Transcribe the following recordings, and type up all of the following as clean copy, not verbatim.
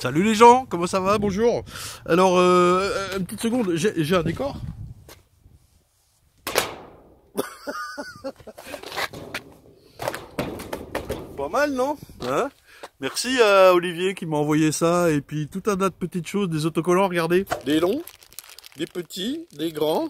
Salut les gens, comment ça va? Bonjour. Alors, une petite seconde, j'ai un décor. Pas mal, non? Hein? Merci à Olivier qui m'a envoyé ça, et puis tout un tas de petites choses, des autocollants, regardez. Des longs, des petits, des grands.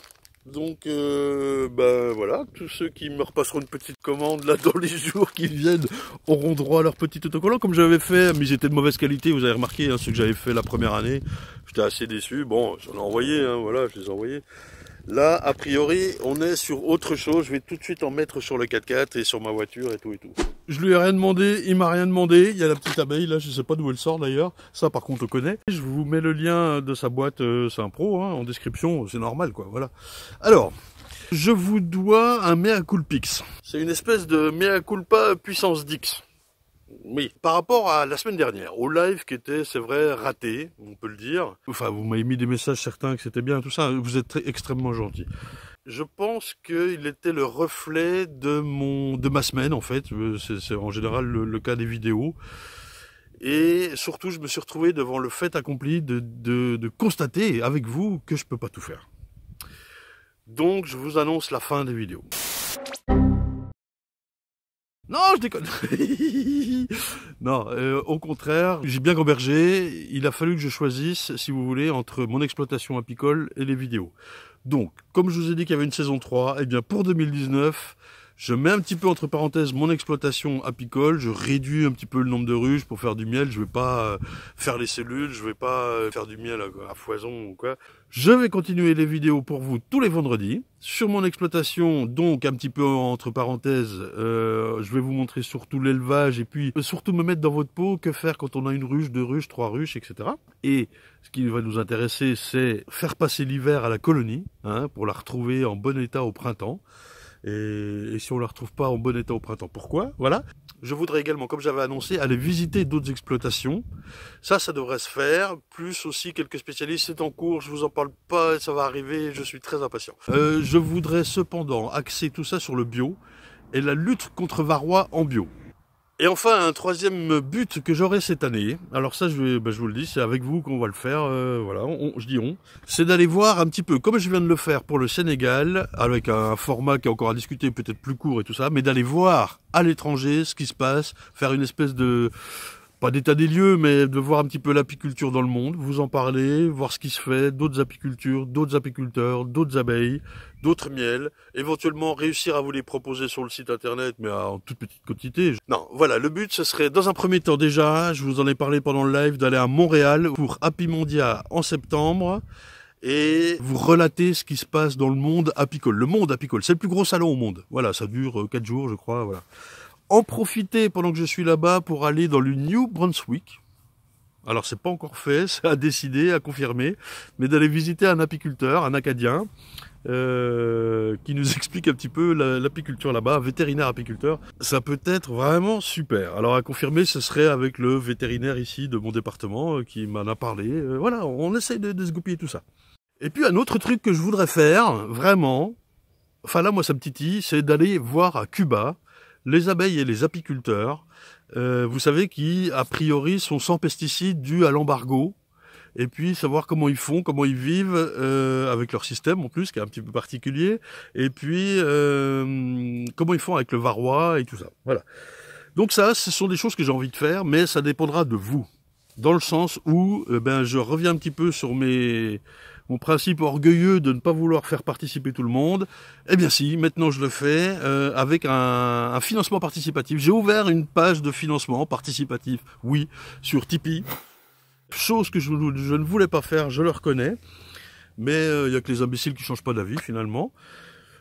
Donc, ben voilà, tous ceux qui me repasseront une petite commande là dans les jours qui viennent auront droit à leur petit autocollant comme j'avais fait, mais ils étaient de mauvaise qualité, vous avez remarqué, hein, ceux que j'avais fait la première année, j'étais assez déçu. Bon, j'en ai envoyé, hein, voilà, je les ai envoyés. Là, a priori, on est sur autre chose. Je vais tout de suite en mettre sur le 4x4 et sur ma voiture et tout et tout. Je lui ai rien demandé, il m'a rien demandé. Il y a la petite abeille là, je sais pas d'où elle sort d'ailleurs. Ça, par contre, on connaît. Je vous mets le lien de sa boîte, c'est un pro, hein, en description. C'est normal, quoi. Voilà. Alors, je vous dois un mea culpix. C'est une espèce de mea culpa puissance 10. Oui, par rapport à la semaine dernière, au live qui était, c'est vrai, raté, on peut le dire. Enfin, vous m'avez mis des messages certains que c'était bien, tout ça. Vous êtes extrêmement gentil. Je pense qu'il était le reflet de ma semaine, en fait. C'est en général le cas des vidéos. Et surtout, je me suis retrouvé devant le fait accompli de constater avec vous que je peux pas tout faire. Donc, je vous annonce la fin des vidéos. Non, je déconne. Non, au contraire, j'ai bien gambergé. Il a fallu que je choisisse, si vous voulez, entre mon exploitation apicole et les vidéos. Donc, comme je vous ai dit qu'il y avait une saison 3, eh bien pour 2019, je mets un petit peu entre parenthèses mon exploitation apicole, je réduis un petit peu le nombre de ruches pour faire du miel, je vais pas faire les cellules, je vais pas faire du miel à foison ou quoi. Je vais continuer les vidéos pour vous tous les vendredis. Sur mon exploitation, donc un petit peu entre parenthèses, je vais vous montrer surtout l'élevage et puis surtout me mettre dans votre peau, que faire quand on a une ruche, deux ruches, trois ruches, etc. Et ce qui va nous intéresser, c'est faire passer l'hiver à la colonie, hein, pour la retrouver en bon état au printemps. Et si on la retrouve pas en bon état au printemps, pourquoi? Voilà. Je voudrais également, comme j'avais annoncé, aller visiter d'autres exploitations. Ça devrait se faire. Plus aussi quelques spécialistes, c'est en cours, je vous en parle pas, ça va arriver, je suis très impatient. Je voudrais cependant axer tout ça sur le bio et la lutte contre varroa en bio. Et enfin, un troisième but que j'aurai cette année, alors ça je vous le dis, c'est avec vous qu'on va le faire, voilà, je dis on, c'est d'aller voir un petit peu, comme je viens de le faire pour le Sénégal, avec un format qui est encore à discuter, peut-être plus court et tout ça, mais d'aller voir à l'étranger ce qui se passe, faire une espèce de, pas d'état des lieux, mais de voir un petit peu l'apiculture dans le monde, vous en parler, voir ce qui se fait, d'autres apicultures, d'autres apiculteurs, d'autres abeilles, d'autres miels, éventuellement réussir à vous les proposer sur le site internet, mais en toute petite quantité. Non, voilà, le but, ce serait, dans un premier temps déjà, je vous en ai parlé pendant le live, d'aller à Montréal pour Apimondia en septembre, et vous relater ce qui se passe dans le monde apicole. Le monde apicole, c'est le plus gros salon au monde. Voilà, ça dure 4 jours, je crois, voilà. En profiter pendant que je suis là-bas pour aller dans le New Brunswick. Alors c'est pas encore fait, c'est à décider, à confirmer, mais d'aller visiter un apiculteur, un Acadien, qui nous explique un petit peu l'apiculture là-bas, un vétérinaire apiculteur. Ça peut être vraiment super. Alors à confirmer, ce serait avec le vétérinaire ici de mon département qui m'en a parlé. Voilà, on essaye de se goupiller tout ça. Et puis un autre truc que je voudrais faire, vraiment, enfin là moi ça me titille, c'est d'aller voir à Cuba les abeilles et les apiculteurs, vous savez, qui a priori sont sans pesticides dus à l'embargo, et puis savoir comment ils font, comment ils vivent avec leur système en plus, qui est un petit peu particulier, et puis comment ils font avec le varroa et tout ça. Voilà. Donc ça, ce sont des choses que j'ai envie de faire, mais ça dépendra de vous, dans le sens où je reviens un petit peu sur mon principe orgueilleux de ne pas vouloir faire participer tout le monde. Eh bien si, maintenant je le fais avec un financement participatif. J'ai ouvert une page de financement participatif, oui, sur Tipeee. Chose que je ne voulais pas faire, je le reconnais. Mais il n'y a que les imbéciles qui ne changent pas d'avis finalement.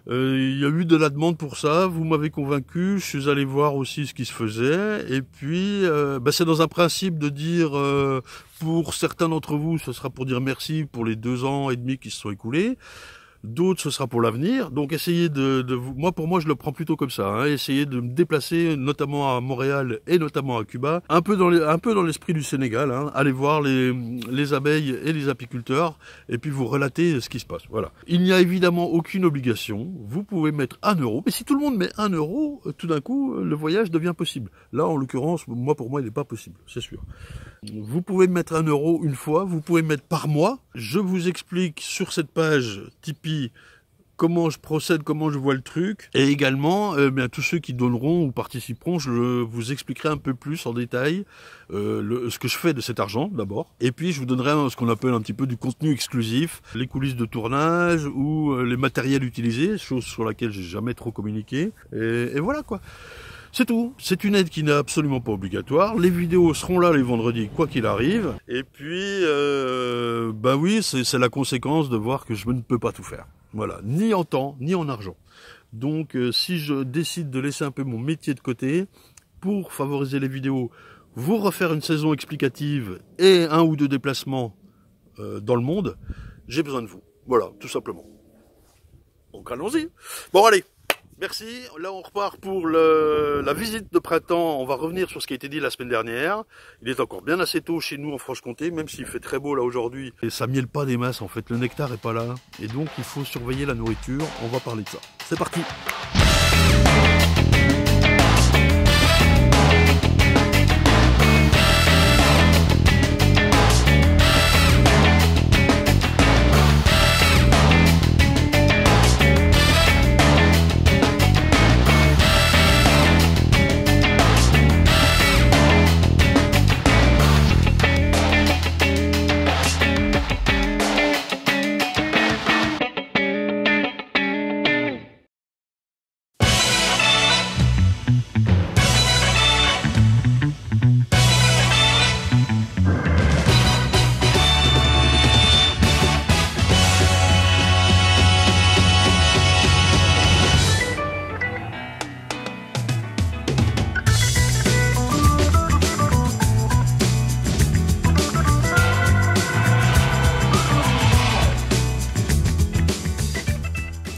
Il y a eu de la demande pour ça, vous m'avez convaincu, je suis allé voir aussi ce qui se faisait, et puis c'est dans un principe de dire, pour certains d'entre vous, ce sera pour dire merci pour les 2 ans et demi qui se sont écoulés, d'autres ce sera pour l'avenir, donc essayez pour moi je le prends plutôt comme ça, hein, essayez de me déplacer notamment à Montréal et notamment à Cuba, un peu dans l'esprit du Sénégal, hein, allez voir les abeilles et les apiculteurs et puis vous relatez ce qui se passe, voilà. Il n'y a évidemment aucune obligation, vous pouvez mettre 1 euro, mais si tout le monde met 1 euro, tout d'un coup le voyage devient possible. Là en l'occurrence, pour moi il n'est pas possible, c'est sûr. Vous pouvez mettre 1 euro une fois, vous pouvez mettre par mois. Je vous explique sur cette page Tipeee comment je procède, comment je vois le truc. Et également, bien, tous ceux qui donneront ou participeront, je vous expliquerai un peu plus en détail ce que je fais de cet argent d'abord. Et puis je vous donnerai ce qu'on appelle un petit peu du contenu exclusif, les coulisses de tournage ou les matériels utilisés, chose sur laquelle j'ai jamais trop communiqué. Et voilà quoi. C'est tout. C'est une aide qui n'est absolument pas obligatoire. Les vidéos seront là les vendredis, quoi qu'il arrive. Et puis, bah oui, c'est la conséquence de voir que je ne peux pas tout faire. Voilà, ni en temps, ni en argent. Donc, si je décide de laisser un peu mon métier de côté, pour favoriser les vidéos, vous refaire une saison explicative et 1 ou 2 déplacements dans le monde, j'ai besoin de vous. Voilà, tout simplement. Donc allons-y. Bon, allez. Merci, là on repart pour la visite de printemps, on va revenir sur ce qui a été dit la semaine dernière. Il est encore bien assez tôt chez nous en Franche-Comté, même s'il fait très beau là aujourd'hui. Et ça miele pas des masses en fait, le nectar est pas là. Et donc il faut surveiller la nourriture, on va parler de ça. C'est parti!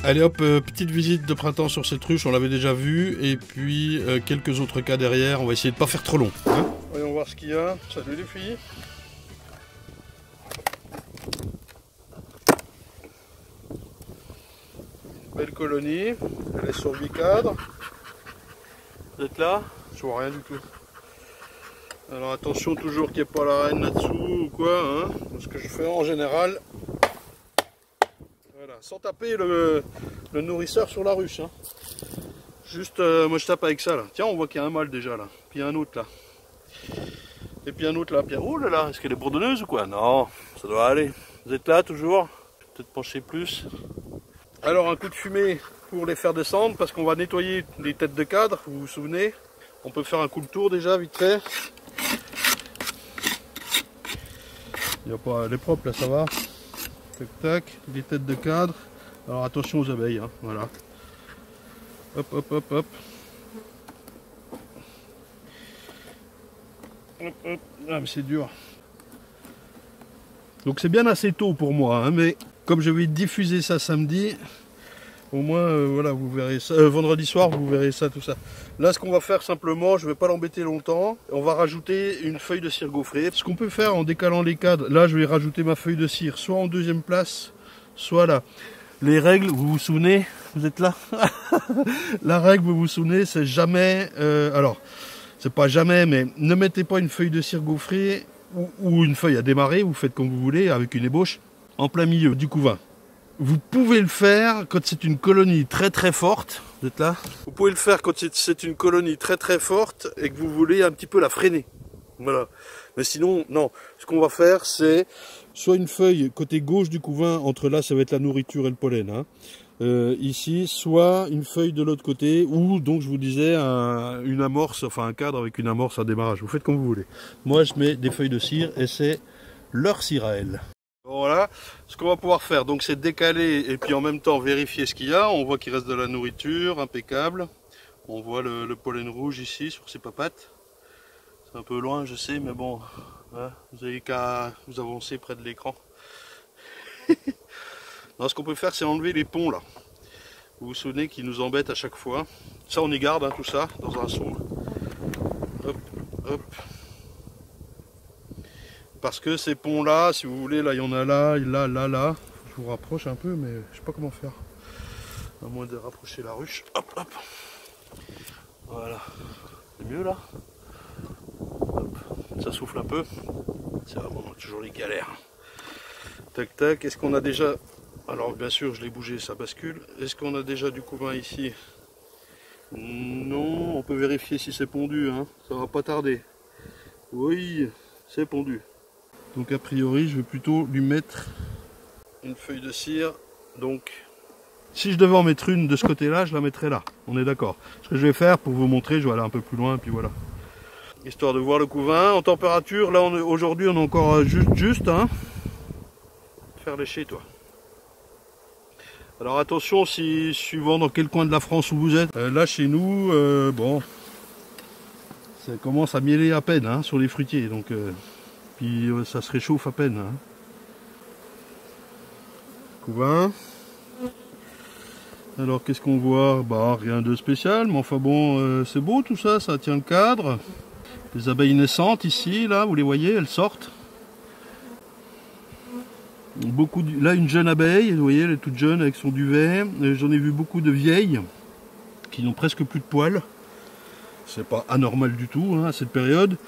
Allez hop, petite visite de printemps sur cette ruche, on l'avait déjà vu, et puis quelques autres cas derrière, on va essayer de pas faire trop long. Hein, voyons voir ce qu'il y a. Salut les filles. Belle colonie, elle est sur 8 cadres. Vous êtes là? Je vois rien du tout. Alors attention toujours qu'il n'y ait pas la reine là-dessous ou quoi, hein, ce que je fais en général. Voilà, sans taper le nourrisseur sur la ruche. Hein. Juste, moi je tape avec ça là. Tiens, on voit qu'il y a un mâle déjà là. Puis il y a un autre là. Et puis un autre là. Puis, oh là là, est-ce qu'elle est bourdonneuse ou quoi? Non, ça doit aller. Vous êtes là toujours? Peut-être pencher plus. Alors un coup de fumée pour les faire descendre parce qu'on va nettoyer les têtes de cadre, vous vous souvenez? On peut faire un coup de tour déjà vite fait. Il y a pas, elle est propre là, ça va. Tac tac, les têtes de cadre. Alors attention aux abeilles, hein, voilà. Hop hop hop hop. Hop hop. Ah mais c'est dur. Donc c'est bien assez tôt pour moi, hein, mais comme je vais diffuser ça samedi, au moins voilà, vous verrez ça. Vendredi soir, vous verrez ça, tout ça. Là, ce qu'on va faire simplement, je ne vais pas l'embêter longtemps. On va rajouter une feuille de cire gaufrée. Ce qu'on peut faire en décalant les cadres, là, je vais rajouter ma feuille de cire, soit en deuxième place, soit là. Les règles, vous vous souvenez? Vous êtes là? La règle, vous vous souvenez, c'est jamais... alors, c'est pas jamais, mais ne mettez pas une feuille de cire gaufrée ou une feuille à démarrer, vous faites comme vous voulez, avec une ébauche, en plein milieu du couvain. Vous pouvez le faire quand c'est une colonie très très forte. Vous êtes là? Vous pouvez le faire quand c'est une colonie très très forte et que vous voulez un petit peu la freiner. Voilà. Mais sinon, non. Ce qu'on va faire, c'est soit une feuille côté gauche du couvain, entre là, ça va être la nourriture et le pollen. Hein. Ici, soit une feuille de l'autre côté, ou donc je vous disais une amorce, enfin un cadre avec une amorce à démarrage. Vous faites comme vous voulez. Moi, je mets des feuilles de cire et c'est leur cire à elle. Voilà, ce qu'on va pouvoir faire, donc c'est décaler et puis en même temps vérifier ce qu'il y a. On voit qu'il reste de la nourriture, impeccable. On voit le pollen rouge ici sur ses papates. C'est un peu loin, je sais, mais bon, voilà, vous avez qu'à vous avancer près de l'écran. Ce qu'on peut faire, c'est enlever les ponts là. Vous vous souvenez qu'ils nous embêtent à chaque fois. Ça, on y garde, hein, tout ça, dans un seau. Hop, hop. Parce que ces ponts là, si vous voulez, là il y en a là, là. Je vous rapproche un peu, mais je sais pas comment faire. À moins de rapprocher la ruche. Hop, hop. Voilà. C'est mieux là. Hop. Ça ça souffle un peu. C'est vraiment toujours les galères. Tac tac, est-ce qu'on a déjà... Alors bien sûr je l'ai bougé, ça bascule. Est-ce qu'on a déjà du couvain ici? Non, on peut vérifier si c'est pondu, hein. Ça va pas tarder. Oui, c'est pondu. Donc a priori je vais plutôt lui mettre une feuille de cire. Donc si je devais en mettre une de ce côté là, je la mettrais là, on est d'accord. Ce que je vais faire pour vous montrer, je vais aller un peu plus loin, puis voilà. Histoire de voir le couvain. En température, là aujourd'hui on est encore juste hein. Faire lécher toi. Alors attention, si suivant dans quel coin de la France où vous êtes, là chez nous, bon, ça commence à mieler à peine hein, sur les fruitiers, donc puis ça se réchauffe à peine. Hein. Couvain. Alors qu'est-ce qu'on voit? Bah rien de spécial, mais enfin bon, c'est beau tout ça, ça tient le cadre. Les abeilles naissantes ici, là, vous les voyez, elles sortent. Là une jeune abeille, vous voyez, elle est toute jeune avec son duvet. J'en ai vu beaucoup de vieilles qui n'ont presque plus de poils. C'est pas anormal du tout hein, à cette période.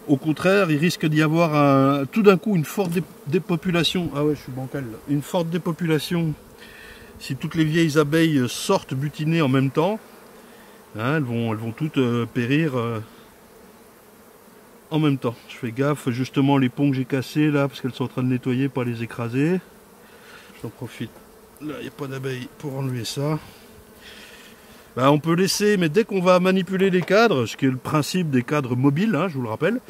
Au contraire, il risque d'y avoir tout d'un coup une forte dépopulation. Ah ouais, je suis bancal là. Une forte dépopulation. Si toutes les vieilles abeilles sortent butiner en même temps, hein, elles vont toutes périr en même temps. Je fais gaffe, justement les ponts que j'ai cassés là, parce qu'elles sont en train de nettoyer, pas les écraser. J'en profite. Là, il n'y a pas d'abeilles pour enlever ça. Ben, on peut laisser, mais dès qu'on va manipuler les cadres, ce qui est le principe des cadres mobiles, hein, je vous le rappelle,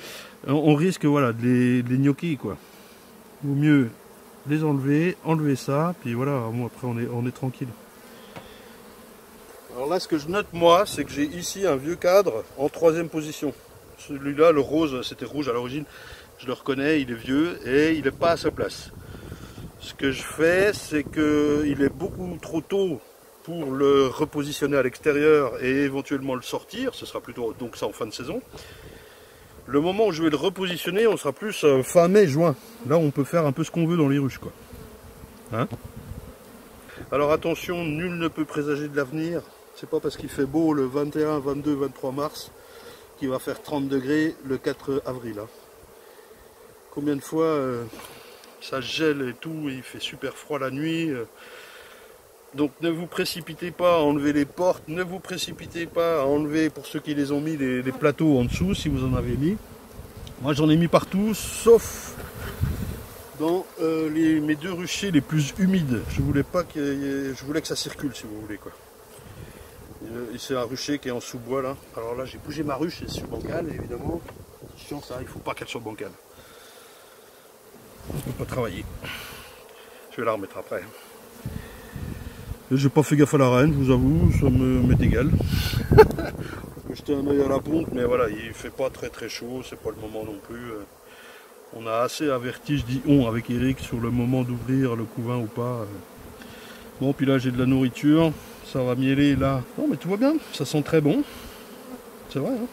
on risque voilà, de les gnocchis, quoi. Vaut mieux les enlever ça, puis voilà, bon, après on est tranquille. Alors là, ce que je note moi, c'est que j'ai ici un vieux cadre en 3e position. Celui-là, le rose, c'était rouge à l'origine, je le reconnais, il est vieux et il n'est pas à sa place. Ce que je fais, c'est qu'il est beaucoup trop tôt pour le repositionner à l'extérieur et éventuellement le sortir, ce sera plutôt donc ça en fin de saison. Le moment où je vais le repositionner, on sera plus fin mai, juin. Là, on peut faire un peu ce qu'on veut dans les ruches, quoi. Hein? Alors attention, nul ne peut présager de l'avenir. C'est pas parce qu'il fait beau le 21, 22, 23 mars qu'il va faire 30 degrés le 4 avril. Hein. Combien de fois ça gèle et tout, et il fait super froid la nuit. Donc ne vous précipitez pas à enlever les portes, ne vous précipitez pas à enlever, pour ceux qui les ont mis, les plateaux en dessous, si vous en avez mis. Moi j'en ai mis partout, sauf dans mes 2 ruchers les plus humides. Je voulais que ça circule, si vous voulez, quoi. C'est un rucher qui est en sous-bois là. Alors là j'ai bougé ma ruche, c'est sur bancale évidemment. Attention ça, il ne faut pas qu'elle soit bancale. Je ne peux pas travailler. Je vais la remettre après. J'ai pas fait gaffe à la reine, je vous avoue, ça m'est égal. Je peux jeter un œil à la pompe, mais voilà, il fait pas très chaud, c'est pas le moment non plus. On a assez averti, je dis on avec Eric, sur le moment d'ouvrir le couvain ou pas. Bon, puis là j'ai de la nourriture, ça va mieler là. Non mais tout va bien, ça sent très bon. C'est vrai, hein.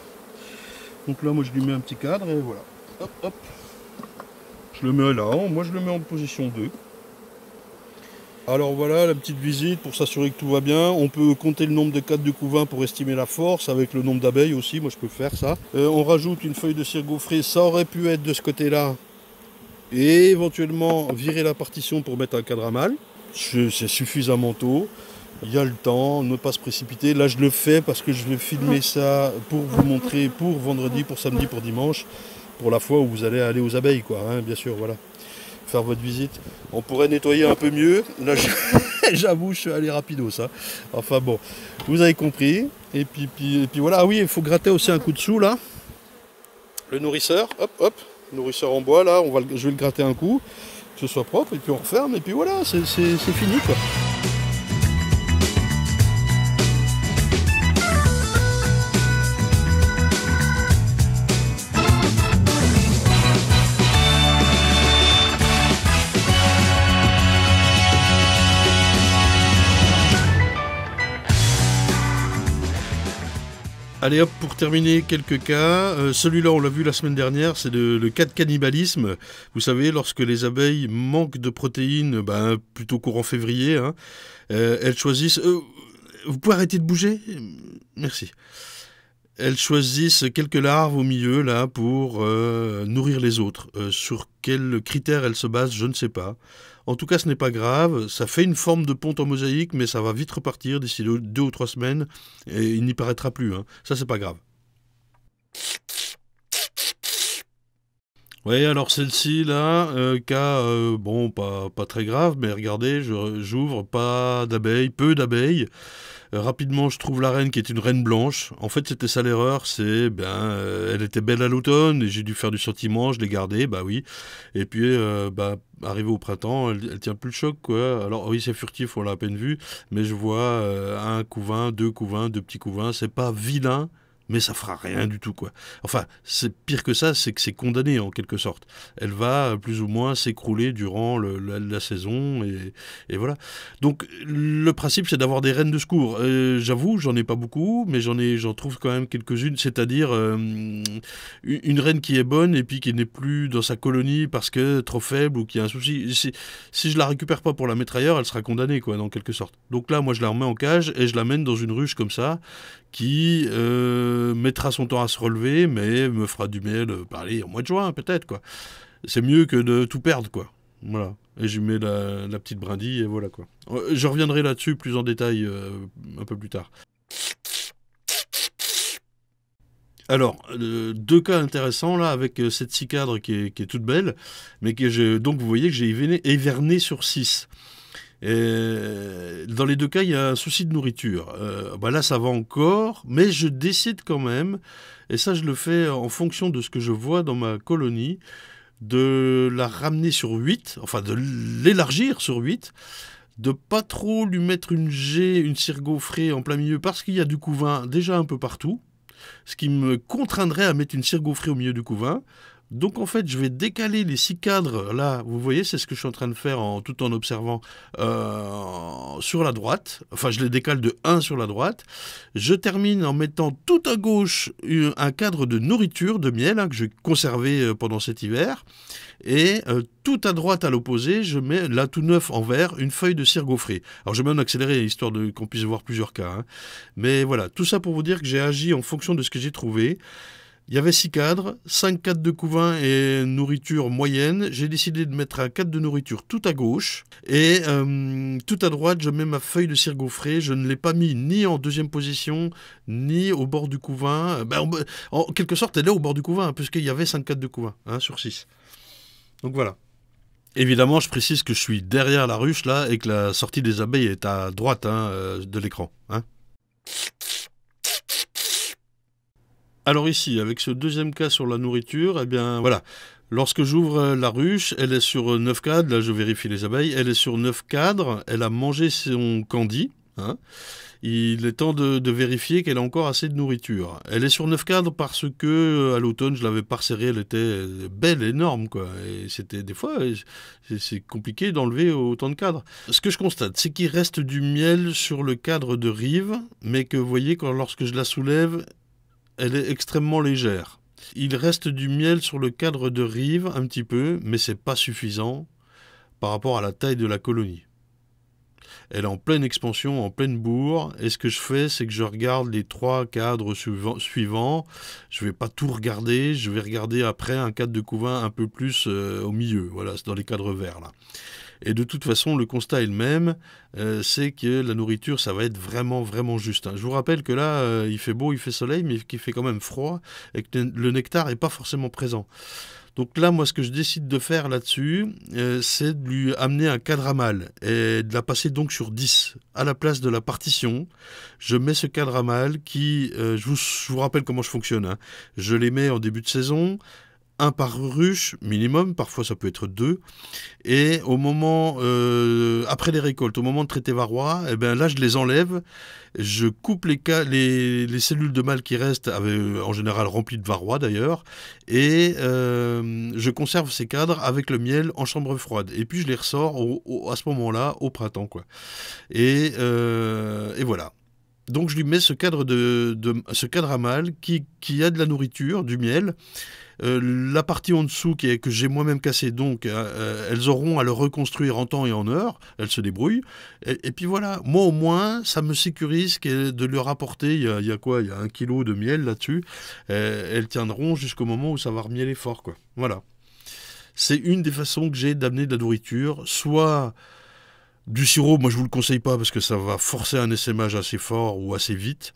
Donc là moi je lui mets un petit cadre et voilà. Hop, hop. Je le mets là, moi je le mets en position 2. Alors voilà la petite visite pour s'assurer que tout va bien. On peut compter le nombre de cadres de couvain pour estimer la force, avec le nombre d'abeilles aussi, moi je peux faire ça. On rajoute une feuille de cire gaufrée, ça aurait pu être de ce côté-là. Et éventuellement virer la partition pour mettre un cadre à mâle. C'est suffisamment tôt. Il y a le temps, ne pas se précipiter. Là je le fais parce que je vais filmer ça pour vous montrer pour vendredi, pour samedi, pour dimanche. Pour la fois où vous allez aller aux abeilles, quoi, hein, bien sûr, voilà. Faire votre visite. On pourrait nettoyer un peu mieux. Là, j'avoue, je suis allé rapido, ça. Enfin bon, vous avez compris. Et puis voilà. Ah oui, il faut gratter aussi un coup de sous, là. Le nourrisseur, hop, hop. Nourrisseur en bois, là, je vais le gratter un coup, que ce soit propre, et puis on referme, et puis voilà, c'est fini, quoi. Allez hop, pour terminer, quelques cas. Celui-là, on l'a vu la semaine dernière, c'est le cas de cannibalisme. Vous savez, lorsque les abeilles manquent de protéines, plutôt courant février, hein, elles choisissent... vous pouvez arrêter de bouger? Merci. elles choisissent quelques larves au milieu là pour nourrir les autres. Sur quels critères elles se basent, je ne sais pas. En tout cas, ce n'est pas grave. Ça fait une forme de ponte en mosaïque, mais ça va vite repartir d'ici 2 ou 3 semaines et il n'y paraîtra plus. Hein. Ça, c'est pas grave. Oui, alors celle-ci là, cas bon, pas très grave, mais regardez, j'ouvre pas d'abeilles, peu d'abeilles. Rapidement, je trouve la reine qui est une reine blanche. En fait, c'était ça l'erreur, elle était belle à l'automne et j'ai dû faire du sentiment, je l'ai gardée, bah oui. Et puis, arrivé au printemps, elle tient plus le choc, quoi. Alors oui, c'est furtif, on l'a à peine vu, mais je vois un couvain, deux petits couvains, c'est pas vilain. Mais ça fera rien du tout, quoi. Enfin, c'est pire que ça, c'est que c'est condamné en quelque sorte. Elle va plus ou moins s'écrouler durant la saison et voilà. Donc le principe, c'est d'avoir des reines de secours. J'avoue, j'en ai pas beaucoup, mais j'en trouve quand même quelques-unes. C'est-à-dire une reine qui est bonne et puis qui n'est plus dans sa colonie parce que trop faible ou qu'il y a un souci. Si je la récupère pas pour la mettre ailleurs, elle sera condamnée, quoi, dans quelque sorte. Donc là, moi, je la remets en cage et je l'amène dans une ruche comme ça qui mettra son temps à se relever, mais me fera du miel, allez, au mois de juin, peut-être, quoi. C'est mieux que de tout perdre, quoi. Voilà. Et je mets la petite brindille, et voilà, quoi. Je reviendrai là-dessus plus en détail un peu plus tard. Alors, 2 cas intéressants, là, avec cette cicadre qui est toute belle, mais donc vous voyez que j'ai hiverné sur 6. Et dans les 2 cas, il y a un souci de nourriture. Là, ça va encore, mais je décide quand même, et ça, je le fais en fonction de ce que je vois dans ma colonie, de la ramener sur 8, enfin de l'élargir sur 8, de pas trop lui mettre une cire gaufrée en plein milieu, parce qu'il y a du couvain déjà un peu partout, ce qui me contraindrait à mettre une cire gaufrée au milieu du couvain. Donc en fait, je vais décaler les 6 cadres, là, vous voyez, c'est ce que je suis en train de faire tout en observant sur la droite. Enfin, je les décale de 1 sur la droite. Je termine en mettant tout à gauche un cadre de nourriture, de miel, que je vais conserver pendant cet hiver. Et tout à droite, à l'opposé, je mets là tout neuf en vert, une feuille de cire gaufrée. Alors je mets en accéléré, histoire qu'on puisse voir plusieurs cas. Hein. Mais voilà, tout ça pour vous dire que j'ai agi en fonction de ce que j'ai trouvé. Il y avait 6 cadres, 5 cadres de couvain et nourriture moyenne. J'ai décidé de mettre un cadre de nourriture tout à gauche. Et tout à droite, je mets ma feuille de cire gaufrée. Je ne l'ai pas mis ni en deuxième position, ni au bord du couvain. En quelque sorte, elle est au bord du couvain, puisqu'il y avait 5 cadres de couvain, sur 6. Donc voilà. Évidemment, je précise que je suis derrière la ruche, là, et que la sortie des abeilles est à droite de l'écran. Alors ici, avec ce deuxième cas sur la nourriture, eh bien voilà, lorsque j'ouvre la ruche, elle est sur 9 cadres, là je vérifie les abeilles, elle est sur 9 cadres, elle a mangé son candy, il est temps de vérifier qu'elle a encore assez de nourriture. Elle est sur 9 cadres parce que à l'automne je l'avais pas resserrée, elle était belle, énorme, quoi. Et c'était des fois, c'est compliqué d'enlever autant de cadres. Ce que je constate, c'est qu'il reste du miel sur le cadre de rive, mais que vous voyez, lorsque je la soulève, elle est extrêmement légère. Il reste du miel sur le cadre de rive, un petit peu, mais c'est pas suffisant par rapport à la taille de la colonie. Elle est en pleine expansion, en pleine bourre, et ce que je fais, c'est que je regarde les 3 cadres suivants. Je vais pas tout regarder, je vais regarder après un cadre de couvain un peu plus au milieu, voilà, c'est dans les cadres verts là. Et de toute façon, le constat est le même, c'est que la nourriture, ça va être vraiment, vraiment juste. Je vous rappelle que là, il fait beau, il fait soleil, mais qu'il fait quand même froid, et que le nectar n'est pas forcément présent. Donc là, moi, ce que je décide de faire là-dessus, c'est de lui amener un cadre à mâle, et de la passer donc sur 10. À la place de la partition, je mets ce cadre à mâle qui, je vous rappelle comment je fonctionne. Je les mets en début de saison, 1 par ruche minimum, parfois ça peut être 2, et au moment, après les récoltes, au moment de traiter varroa, là je les enlève, je coupe les cellules de mâle qui restent, en général remplies de varroa d'ailleurs, et je conserve ces cadres avec le miel en chambre froide, et puis je les ressors à ce moment-là, au printemps, quoi. Et voilà. Donc je lui mets ce cadre à mâle qui a de la nourriture, du miel. La partie en dessous que j'ai moi-même cassée, donc elles auront à le reconstruire en temps et en heure. Elles se débrouillent. Et puis voilà, moi au moins, ça me sécurise de leur apporter, il y a quoi, il y a 1 kilo de miel là-dessus. Elles tiendront jusqu'au moment où ça va remieler fort, quoi. Voilà. C'est une des façons que j'ai d'amener de la nourriture, soit du sirop, moi je vous le conseille pas parce que ça va forcer un essaimage assez fort ou assez vite.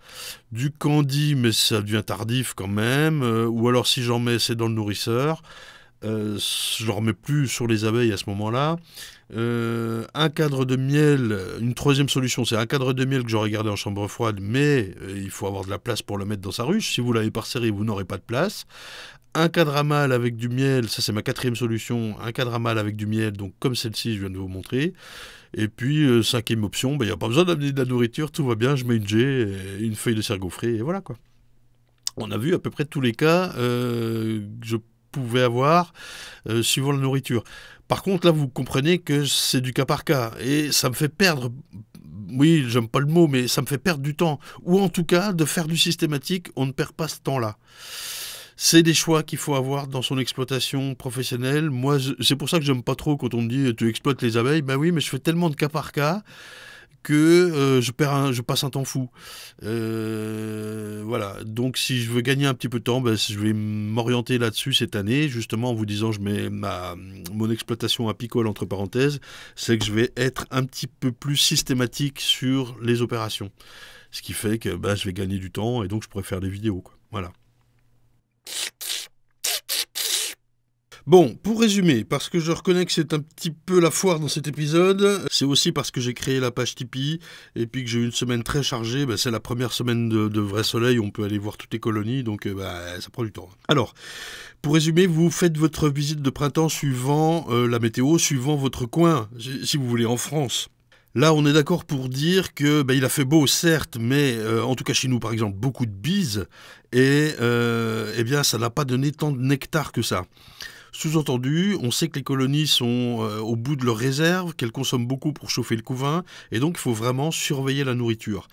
Du candy, mais ça devient tardif quand même. Ou alors si j'en mets, c'est dans le nourrisseur. Je ne remets plus sur les abeilles à ce moment-là. Un cadre de miel, une troisième solution, c'est un cadre de miel que j'aurais gardé en chambre froide, mais il faut avoir de la place pour le mettre dans sa ruche. Si vous l'avez par série, vous n'aurez pas de place. Un cadre à mâle avec du miel, ça c'est ma 4e solution, un cadre à mâle avec du miel, donc comme celle-ci je viens de vous montrer. Et puis 5e option, il n'y a pas besoin d'amener de la nourriture, tout va bien, je mets une G, une feuille de cerf gaufré, et voilà quoi. On a vu à peu près tous les cas que je pouvais avoir suivant la nourriture. Par contre là vous comprenez que c'est du cas par cas, et ça me fait perdre... Oui, j'aime pas le mot, mais ça me fait perdre du temps. Ou en tout cas, de faire du systématique, on ne perd pas ce temps-là. C'est des choix qu'il faut avoir dans son exploitation professionnelle. Moi, c'est pour ça que j'aime pas trop quand on me dit « tu exploites les abeilles ». Ben oui, mais je fais tellement de cas par cas que je passe un temps fou. Voilà. Donc, si je veux gagner un petit peu de temps, ben, je vais m'orienter là-dessus cette année, justement en vous disant je mets mon exploitation apicole entre parenthèses, c'est que je vais être un petit peu plus systématique sur les opérations. Ce qui fait que ben, je vais gagner du temps et donc je pourrai faire des vidéos, quoi. Voilà. Bon, pour résumer, parce que je reconnais que c'est un petit peu la foire dans cet épisode, c'est aussi parce que j'ai créé la page Tipeee, et puis que j'ai eu une semaine très chargée, ben c'est la première semaine de vrai soleil, on peut aller voir toutes les colonies, donc ça prend du temps. Alors, pour résumer, vous faites votre visite de printemps suivant la météo, suivant votre coin, si vous voulez, en France. Là, on est d'accord pour dire que il a fait beau, certes, mais en tout cas chez nous, par exemple, beaucoup de bises, et eh bien, ça n'a pas donné tant de nectar que ça. Sous-entendu, on sait que les colonies sont au bout de leur réserve, qu'elles consomment beaucoup pour chauffer le couvain, et donc il faut vraiment surveiller la nourriture.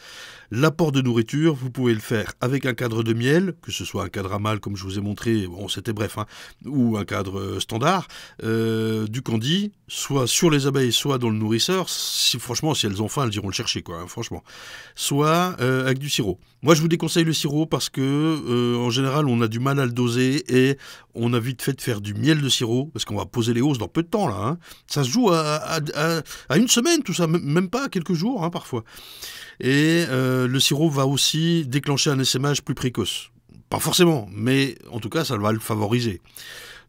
L'apport de nourriture, vous pouvez le faire avec un cadre de miel, que ce soit un cadre à mâle comme je vous ai montré, bon c'était bref, hein, ou un cadre standard, du candy, soit sur les abeilles, soit dans le nourrisseur, franchement si elles ont faim, elles iront le chercher, quoi, hein, franchement. Soit avec du sirop. Moi je vous déconseille le sirop parce que en général on a du mal à le doser et on a vite fait de faire du miel de sirop, parce qu'on va poser les hausses dans peu de temps là, hein. Ça se joue à une semaine tout ça, même pas à quelques jours hein, parfois. Et le sirop va aussi déclencher un essaimage plus précoce. Pas forcément, mais en tout cas, ça va le favoriser.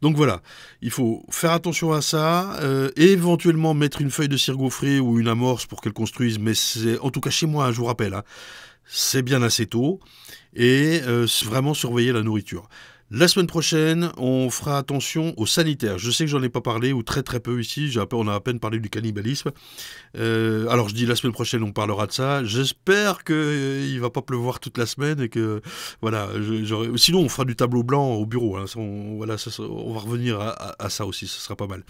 Donc voilà, il faut faire attention à ça, et éventuellement mettre une feuille de cire gaufrée ou une amorce pour qu'elle construise, mais c'est, en tout cas chez moi, je vous rappelle, hein, c'est bien assez tôt, et vraiment surveiller la nourriture. La semaine prochaine, on fera attention aux sanitaires. Je sais que j'en ai pas parlé, ou très très peu ici, on a à peine parlé du cannibalisme. Alors je dis la semaine prochaine, on parlera de ça. J'espère qu'il ne va pas pleuvoir toute la semaine et que voilà. Sinon, on fera du tableau blanc au bureau. Hein. On va revenir à ça aussi, ce sera pas mal.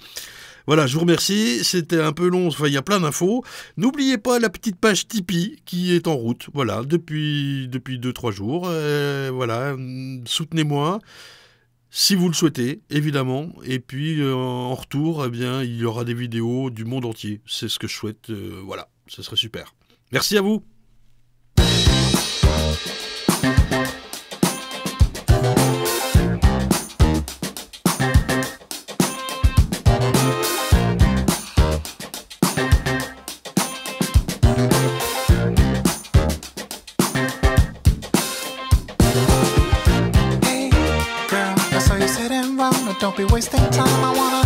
Voilà, je vous remercie. C'était un peu long, enfin, il y a plein d'infos. N'oubliez pas la petite page Tipeee qui est en route. Voilà, depuis 2-3 jours. Voilà, soutenez-moi. Si vous le souhaitez, évidemment. Et puis, en retour, eh bien, il y aura des vidéos du monde entier. C'est ce que je souhaite. Voilà, ce serait super. Merci à vous. Don't be wasting time, I wanna